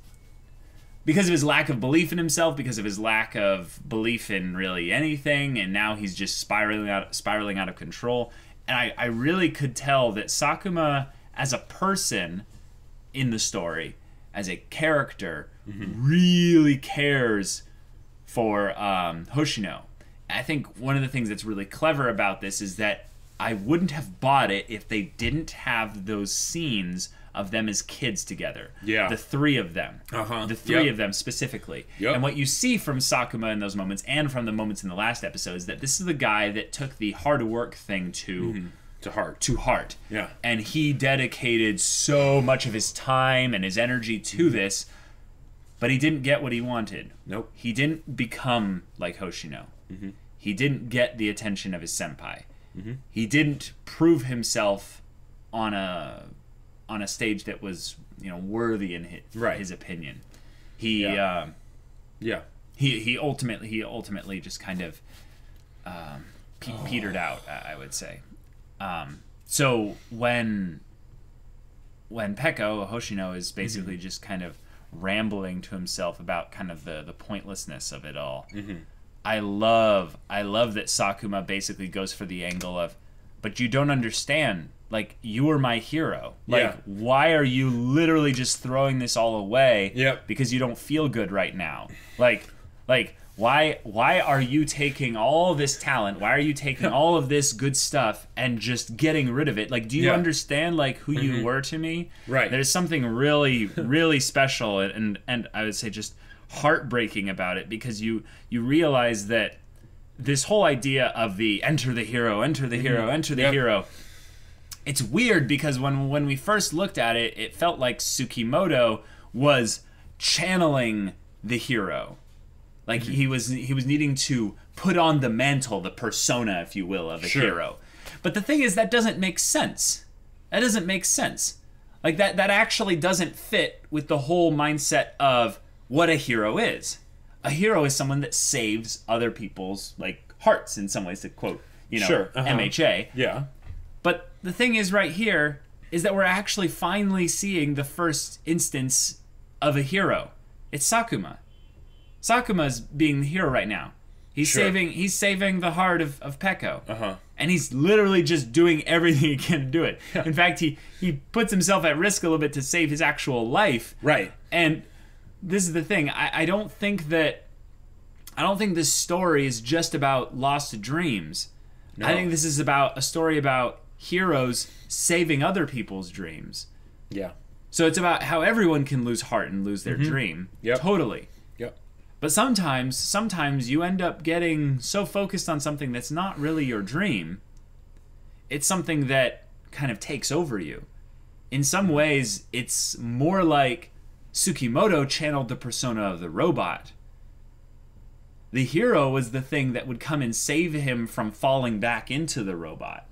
lack of belief in himself, because of his lack of belief in really anything, and now he's just spiraling out of control. And I really could tell that Sakuma, as a person in the story, as a character, really cares for Hoshino. I think one of the things that's really clever about this is that I wouldn't have bought it if they didn't have those scenes of them as kids together. Yeah. The three of them. The three of them specifically. And what you see from Sakuma in those moments, and from the moments in the last episode, is that this is the guy that took the hard work thing to heart. Yeah. And he dedicated so much of his time and his energy to this, but he didn't get what he wanted. Nope. He didn't become like Hoshino. He didn't get the attention of his senpai. He didn't prove himself on a stage that was worthy in his opinion. He ultimately just kind of petered out, I would say. So when Peko Hoshino is basically just kind of rambling to himself about kind of the pointlessness of it all, I love that Sakuma basically goes for the angle of, but you don't understand. Like, you are my hero. Like, why are you literally just throwing this all away because you don't feel good right now? Like, why are you taking all this talent? Why are you taking all of this good stuff and just getting rid of it? Like, do you understand, like, who you were to me? Right. There's something really, really special and I would say just heartbreaking about it, because you realize that this whole idea of the enter the hero, enter the hero, it's weird because when we first looked at it, it felt like Tsukimoto was channeling the hero. Like he was needing to put on the mantle, the persona, if you will, of a hero. But the thing is, that doesn't make sense. That doesn't make sense. Like that actually doesn't fit with the whole mindset of what a hero is. A hero is someone that saves other people's like hearts, in some ways, to quote, MHA. Yeah. But the thing is right here is that we're actually finally seeing the first instance of a hero. It's Sakuma. Sakuma's being the hero right now. He's saving the heart of Peko. And he's literally just doing everything he can to do it. In fact, he puts himself at risk a little bit to save his actual life. Right. And this is the thing. I don't think this story is just about lost dreams. No. I think this is about a story about heroes saving other people's dreams. Yeah. So it's about how everyone can lose heart and lose their dream. Yep. Totally. Yep. But sometimes you end up getting so focused on something that's not really your dream. It's something that kind of takes over you. In some ways, it's more like Tsukimoto channeled the persona of the robot. The hero was the thing that would come and save him from falling back into the robot.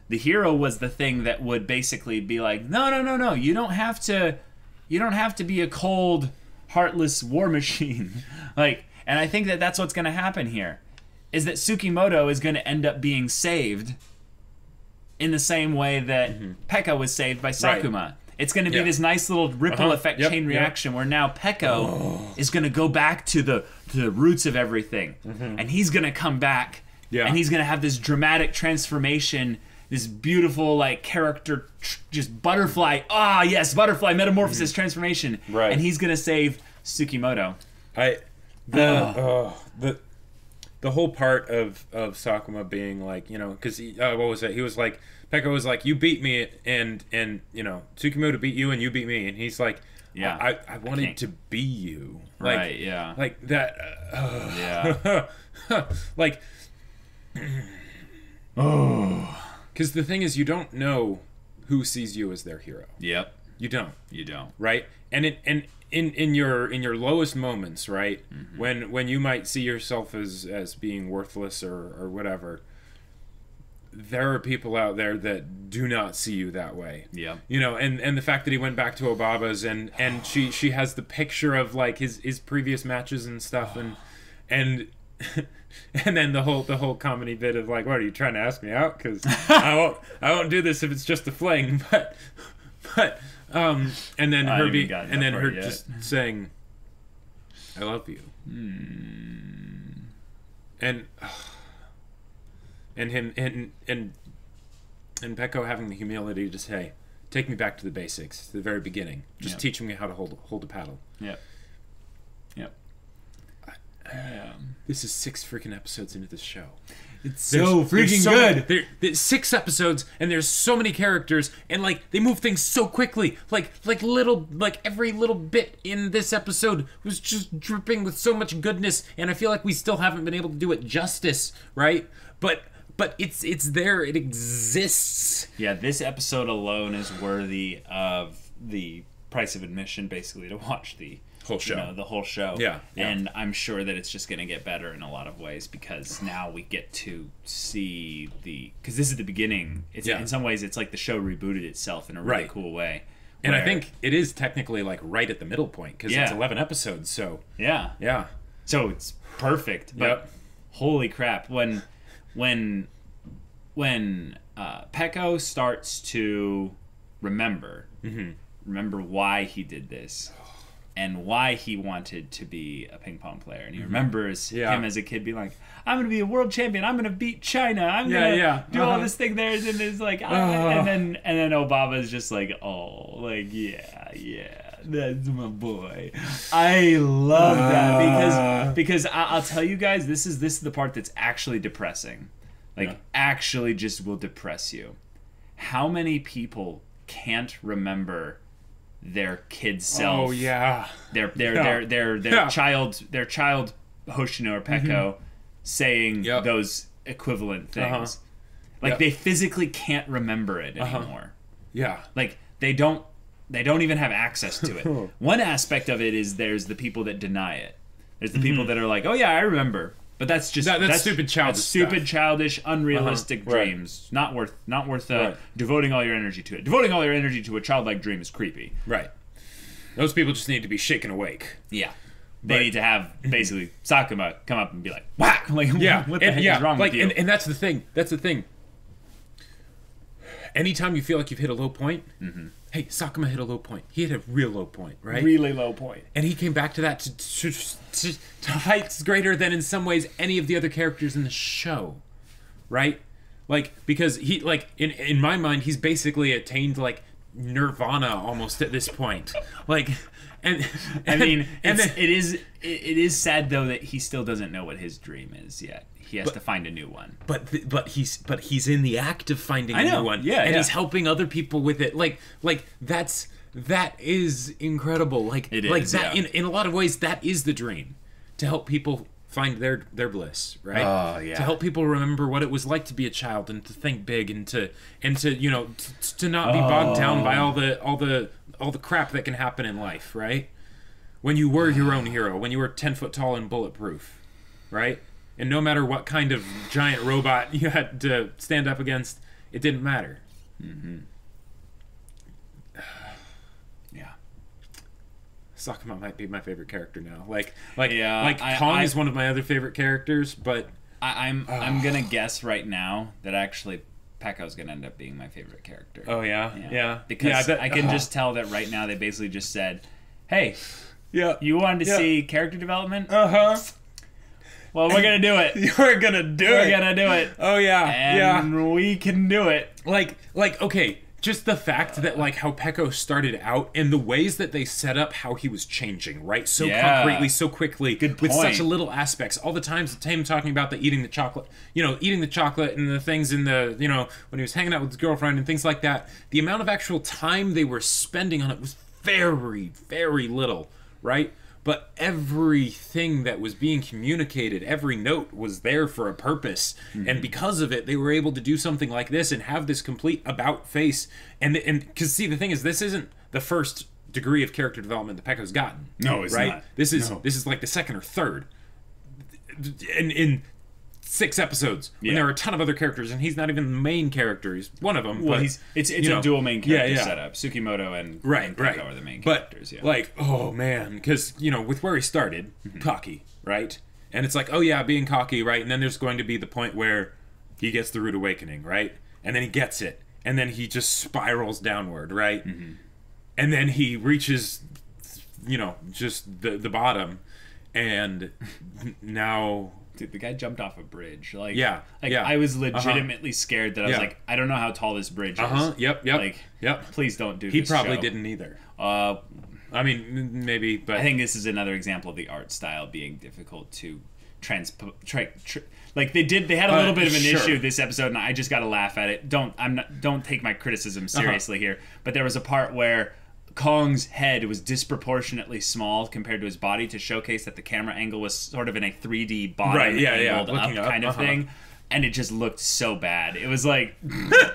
The hero was the thing that would basically be like, no, you don't have to be a cold, heartless war machine. Like, and I think that that's what's going to happen here, is that Tsukimoto is going to end up being saved in the same way that Pekka was saved by Sakuma. Right. It's going to be this nice little ripple effect chain reaction where now Pekko is going to go back to the roots of everything. And he's going to come back and he's going to have this dramatic transformation, this beautiful like character just butterfly. Ah, yes, butterfly metamorphosis transformation. Right. And he's going to save Tsukimoto. The whole part of Sakuma being like, you know, because what was it? He was like, Pekka was like, you beat me, and you know, Tsukimoto beat you, and you beat me, and he's like, yeah, I wanted to be you, like, right? Yeah, like that. Like, because the thing is, you don't know who sees you as their hero. Yep, you don't, right? And in your lowest moments, right? When you might see yourself as being worthless or whatever, there are people out there that do not see you that way. Yeah. You know, and the fact that he went back to Obaba's and she has the picture of like his previous matches and stuff and and then the whole comedy bit of like, what are you trying to ask me out? Because I won't do this if it's just a fling, but and then her just saying, "I love you," and him and Pekko having the humility to say, "Take me back to the basics, the very beginning. Just teach me how to hold a paddle." Yep. This is 6 freaking episodes into this show. It's so freaking good. There's 6 episodes, and there's so many characters, and like they move things so quickly. Like every little bit in this episode was just dripping with so much goodness, and I feel like we still haven't been able to do it justice, right? But it's there. It exists. Yeah, this episode alone is worthy of the price of admission, basically, to watch the whole show. You know, the whole show. Yeah. And I'm sure that it's just going to get better in a lot of ways because now we get to see because this is the beginning. It's in some ways it's like the show rebooted itself in a really cool way. And I think it is technically like right at the middle point because it's 11 episodes. So yeah. So it's perfect. But holy crap, when Pekko starts to remember why he did this. And why he wanted to be a ping pong player. And he remembers him as a kid being like, I'm going to be a world champion. I'm going to beat China. I'm going to do all this thing there. And it's like, and then Obaba's just like, that's my boy. I love that because I'll tell you guys, this is the part that's actually depressing. Like, actually just will depress you. How many people can't remember their kid self? Oh yeah. Their child Hoshino or Pekko saying those equivalent things. Like they physically can't remember it anymore. Yeah. Like they don't even have access to it. One aspect of it is there's the people that deny it. There's the people that are like, "Oh yeah, I remember." But that's just that's stupid childish stupid childish unrealistic dreams. Not worth devoting all your energy to it. Devoting all your energy to a childlike dream is creepy. Right. Those people just need to be shaken awake. Yeah. They need to have basically Sakuma come up and be like, whack! Like, what the heck is wrong with you? And that's the thing. Anytime you feel like you've hit a low point, hey, Sakuma hit a low point. He hit a real low point, right? Really low point. And he came back to that to heights greater than in some ways any of the other characters in the show, right? Like, because he, like, in my mind, he's basically attained, like, nirvana almost at this point. Like, it is sad, though, that he still doesn't know what his dream is yet. He has to find a new one. But he's in the act of finding a new one. Yeah, and he's helping other people with it. Like that's that is incredible. Like it like is, that yeah. in a lot of ways that is the dream, to help people find their bliss, right? Oh, yeah. To help people remember what it was like to be a child and to think big and to you know to not be bogged down by all the crap that can happen in life, right? When you were your own hero, when you were 10 foot tall and bulletproof, right? And no matter what kind of giant robot you had to stand up against, it didn't matter. Mm-hmm. Yeah. Sakuma might be my favorite character now. Like yeah, Kong is one of my other favorite characters, but I'm gonna guess right now that actually Pekko's gonna end up being my favorite character. Oh yeah. Because yeah, I can just tell that right now they basically just said, "Hey, yeah, you wanted to see character development? Uh-huh. Well, we're gonna do it. We're gonna do it. We're gonna do it. Oh yeah, and we can do it. Like okay." Just the fact that, like, how Pekko started out and the ways that they set up how he was changing, right? So concretely, so quickly, with such little aspects. All the times, him talking about the eating the chocolate and the things in the, you know, when he was hanging out with his girlfriend and things like that. The amount of actual time they were spending on it was very, very little, right? But everything that was being communicated, every note was there for a purpose. Mm-hmm. And because of it, they were able to do something like this and have this complete about face. And because, see, the thing is, this isn't the first degree of character development that Pekko's gotten. No, it's right? not. This is like the second or third. In 6 episodes, when there are a ton of other characters, and he's not even the main character. He's one of them. Well, but, it's a dual main character yeah. setup. Tsukimoto and Pekko are the main characters. But, like, oh man, because, you know, with where he started, cocky, right? And it's like, oh yeah, being cocky, right? And then there's going to be the point where he gets the rude awakening, right? And then he gets it, and then he just spirals downward, right? Mm-hmm. And then he reaches, you know, just the bottom, and now... Dude, the guy jumped off a bridge. Like, yeah. I was legitimately scared that I was like, I don't know how tall this bridge is. Yep. Like, please don't do this. He probably show. didn't either. I mean, maybe, but... I think this is another example of the art style being difficult to like, they had a little bit of an issue this episode, and I just got to laugh at it. Don't take my criticism seriously here, but there was a part where Kong's head was disproportionately small compared to his body to showcase that the camera angle was sort of in a 3D bottom angled up kind of thing, and it just looked so bad. It was like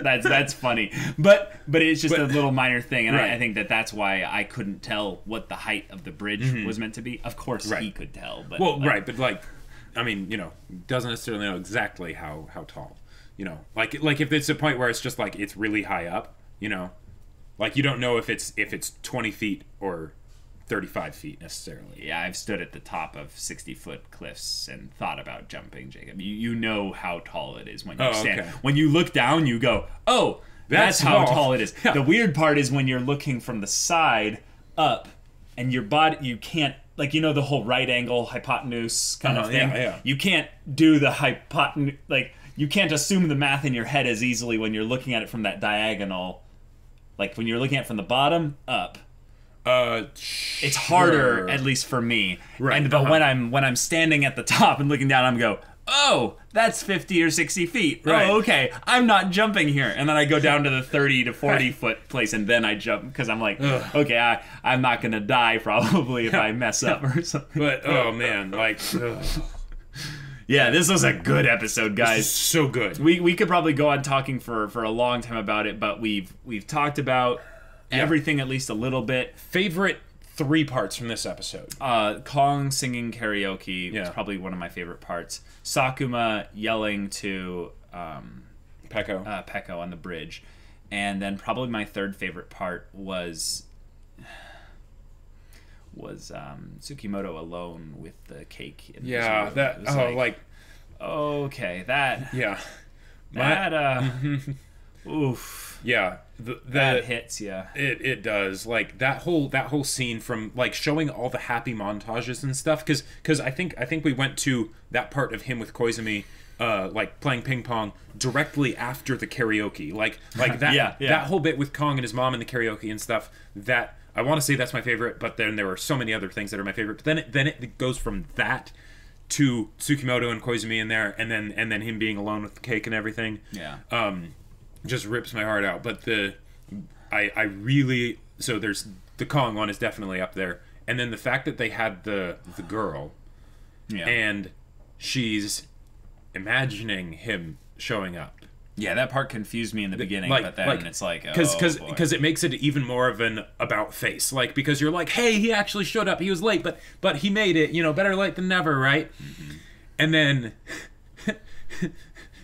that's funny, but it's just a little minor thing, and I think that's why I couldn't tell what the height of the bridge was meant to be. Of course, he could tell, but but like, I mean, you know, doesn't necessarily know exactly how tall, you know, like if it's a point where it's just like it's really high up, you know. Like, you don't know if it's 20 feet or 35 feet necessarily. Yeah, I've stood at the top of 60-foot cliffs and thought about jumping, Jacob. You know how tall it is when you stand. Okay. When you look down, you go, oh, that's how tall it is. Yeah. The weird part is when you're looking from the side up and your body, you can't, like, you know, the whole right angle hypotenuse kind of thing? Yeah. You can't do the hypotenuse, like, you can't assume the math in your head as easily when you're looking at it from that diagonal. Like, when you're looking at it from the bottom up, it's harder, at least for me. Right. But when I'm standing at the top and looking down, I'm go, oh, that's 50 or 60 feet. Right. Oh, okay, I'm not jumping here. And then I go down to the 30 to 40 foot place, and then I jump because I'm like, okay, I'm not gonna die probably if I mess up or something. But oh man, like. Yeah, this was a good episode, guys. This is so good. We could probably go on talking for a long time about it, but we've talked about everything at least a little bit. Favorite 3 parts from this episode? Kong singing karaoke was probably one of my favorite parts. Sakuma yelling to Pekko on the bridge. And then probably my third favorite part was Tsukimoto alone with the cake in his room. That okay, that oof, yeah, that hits it does. Like that whole scene from like showing all the happy montages and stuff, because I think we went to that part of him with Koizumi like playing ping pong directly after the karaoke, like that that whole bit with Kong and his mom and the karaoke and stuff. That I want to say that's my favorite, but then there were so many other things that are my favorite. But then it goes from that to Tsukimoto and Koizumi in there, and then him being alone with the cake and everything. Yeah. Just rips my heart out. But I really so there's the Kong one is definitely up there, and then the fact that they had the girl, and she's imagining him showing up. Yeah, that part confused me in the beginning, but then it's like, because it makes it even more of an about face, like, because you're like, hey, he actually showed up, he was late, but he made it, you know, better late than never, right? Mm-hmm. And then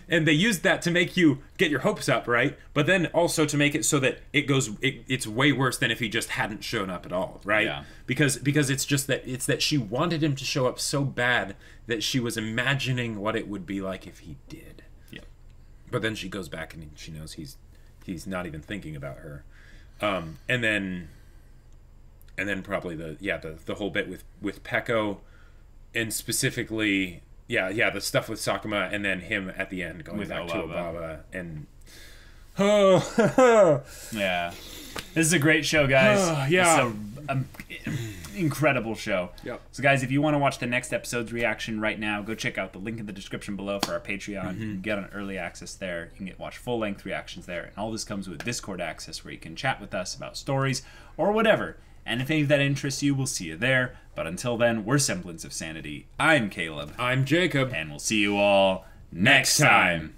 and they used that to make you get your hopes up, right? But then also to make it so that it's way worse than if he just hadn't shown up at all, right? Yeah. Because it's just that she wanted him to show up so bad that she was imagining what it would be like if he did. Yep. But then she goes back and she knows he's not even thinking about her. And then probably the whole bit with Peko, and specifically the stuff with Sakuma, and then him at the end going back to Obaba, and yeah, this is a great show, guys. Yeah, it's an incredible show. Yep. So, guys, if you want to watch the next episode's reaction right now, go check out the link in the description below for our Patreon. Mm-hmm. You can get on early access there. You can watch full-length reactions there, and all this comes with Discord access, where you can chat with us about stories or whatever. And if any of that interests you, we'll see you there. But until then, we're Semblance of Sanity. I'm Caleb. I'm Jacob. And we'll see you all next time.